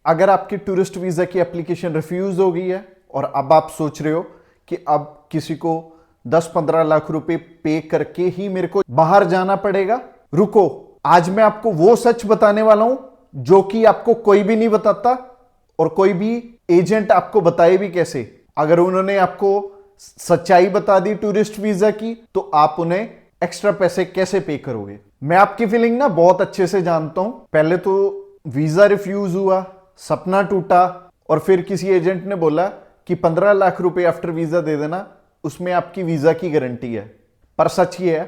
अगर आपकी tourist visa की एप्लीकेशन रिफ्यूज हो गई है और अब आप सोच रहे हो कि अब किसी को 10-15 लाख रुपए पे करके ही मेरे को बाहर जाना पड़ेगा, रुको, आज मैं आपको वो सच बताने वाला हूं जो कि आपको कोई भी नहीं बताता और कोई भी एजेंट आपको बताए भी कैसे। अगर उन्होंने आपको सच्चाई बता दी टूरिस्ट वीजा की तो आप उन्हें एक्स्ट्रा पैसे कैसे पे करोगे। मैं आपकी फीलिंग ना बहुत अच्छे से जानता हूं। पहले तो वीजा रिफ्यूज हुआ, सपना टूटा और फिर किसी एजेंट ने बोला कि 15 लाख रुपए आफ्टर वीजा दे देना, उसमें आपकी वीजा की गारंटी है। पर सच ये है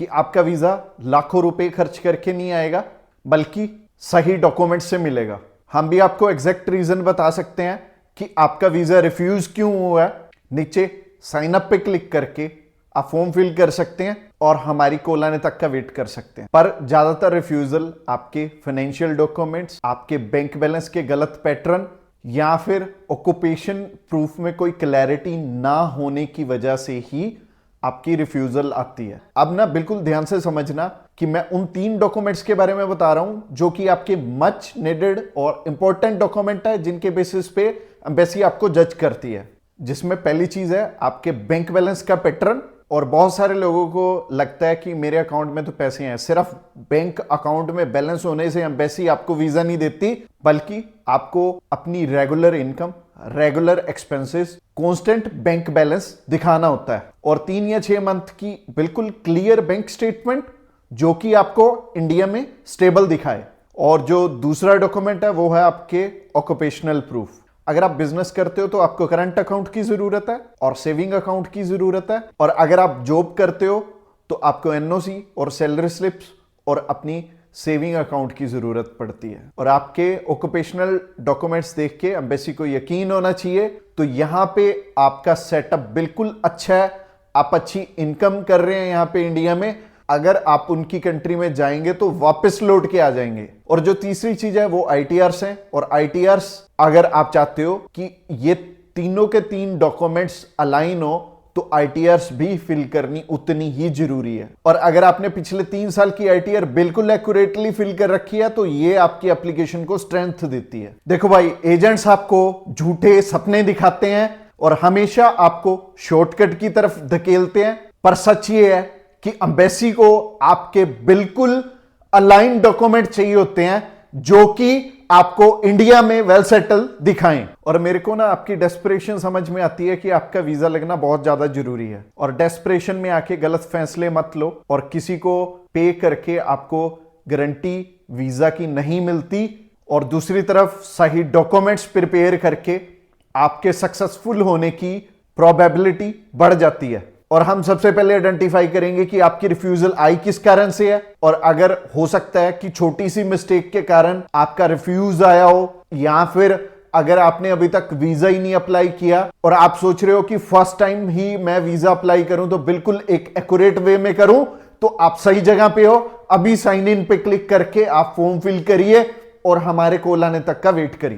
कि आपका वीजा लाखों रुपए खर्च करके नहीं आएगा बल्कि सही डॉक्यूमेंट से मिलेगा। हम भी आपको एग्जैक्ट रीजन बता सकते हैं कि आपका वीजा रिफ्यूज क्यों हुआ है। नीचे साइन अप पे क्लिक करके आप फॉर्म फिल कर सकते हैं और हमारी कॉल आने तक का वेट कर सकते हैं। पर ज्यादातर रिफ्यूजल आपके फाइनेंशियल डॉक्यूमेंट्स, आपके बैंक बैलेंस के गलत पैटर्न या फिर ऑक्यूपेशन प्रूफ में कोई क्लैरिटी ना होने की वजह से ही आपकी रिफ्यूजल आती है। अब ना बिल्कुल ध्यान से समझना कि मैं उन 3 डॉक्यूमेंट्स के बारे में बता रहा हूं जो कि आपके मच नीडेड और इंपॉर्टेंट डॉक्यूमेंट है, जिनके बेसिस पे एम्बेसी आपको जज करती है। जिसमें पहली चीज है आपके बैंक बैलेंस का पैटर्न। और बहुत सारे लोगों को लगता है कि मेरे अकाउंट में तो पैसे हैं, सिर्फ बैंक अकाउंट में बैलेंस होने से एम्बेसी आपको वीजा नहीं देती, बल्कि आपको अपनी regular income, regular expenses, constant bank balance दिखाना होता है और 3 या 6 मंथ की बिल्कुल क्लियर बैंक स्टेटमेंट जो कि आपको इंडिया में स्टेबल दिखाए। और जो दूसरा डॉक्यूमेंट है वो है आपके ऑक्यूपेशनल प्रूफ। अगर आप बिजनेस करते हो तो आपको करंट अकाउंट की जरूरत है और सेविंग अकाउंट की जरूरत है। और अगर आप जॉब करते हो तो आपको एनओसी और सैलरी स्लिप्स और अपनी सेविंग अकाउंट की जरूरत पड़ती है। और आपके ऑक्यूपेशनल डॉक्यूमेंट्स देख के एम्बेसी को यकीन होना चाहिए तो यहां पे आपका सेटअप बिल्कुल अच्छा है, आप अच्छी इनकम कर रहे हैं यहां पे इंडिया में। अगर आप उनकी कंट्री में जाएंगे तो वापस लौट के आ जाएंगे। और जो तीसरी चीज है वो आईटीआरस हैं। और आईटीआरस अगर आप चाहते हो कि ये तीनों के 3 डॉक्यूमेंट्स अलाइन हो तो आईटीआरस भी फिल करनी उतनी ही जरूरी है। और अगर आपने पिछले 3 साल की आईटीआर बिल्कुल एक्यूरेटली फिल कर रखी है तो ये आपकी एप्लीकेशन को स्ट्रेंथ देती है। देखो भाई, एजेंट्स आपको झूठे सपने दिखाते हैं और हमेशा आपको शॉर्टकट की तरफ धकेलते हैं, पर सच ये है कि एम्बेसी को आपके बिल्कुल अलाइन डॉक्यूमेंट चाहिए होते हैं जो कि आपको इंडिया में वेल सेटल दिखाएं। और मेरे को ना आपकी डेस्परेशन समझ में आती है कि आपका वीजा लगना बहुत ज्यादा जरूरी है। और डेस्परेशन में आके गलत फैसले मत लो और किसी को पे करके आपको गारंटी वीजा की नहीं मिलती। और दूसरी तरफ सही डॉक्यूमेंट्स प्रिपेयर करके आपके सक्सेसफुल होने की प्रोबेबिलिटी बढ़ जाती है। और हम सबसे पहले आइडेंटिफाई करेंगे कि आपकी रिफ्यूजल आई किस कारण से है। और अगर हो सकता है कि छोटी सी मिस्टेक के कारण आपका रिफ्यूज आया हो, या फिर अगर आपने अभी तक वीजा ही नहीं अप्लाई किया और आप सोच रहे हो कि फर्स्ट टाइम ही मैं वीजा अप्लाई करूं तो बिल्कुल एक एक्यूरेट वे में करूं, तो आप सही जगह पे हो। अभी साइन इन पे क्लिक करके आप फॉर्म फिल करिए और हमारे कॉल आने तक का वेट करिए।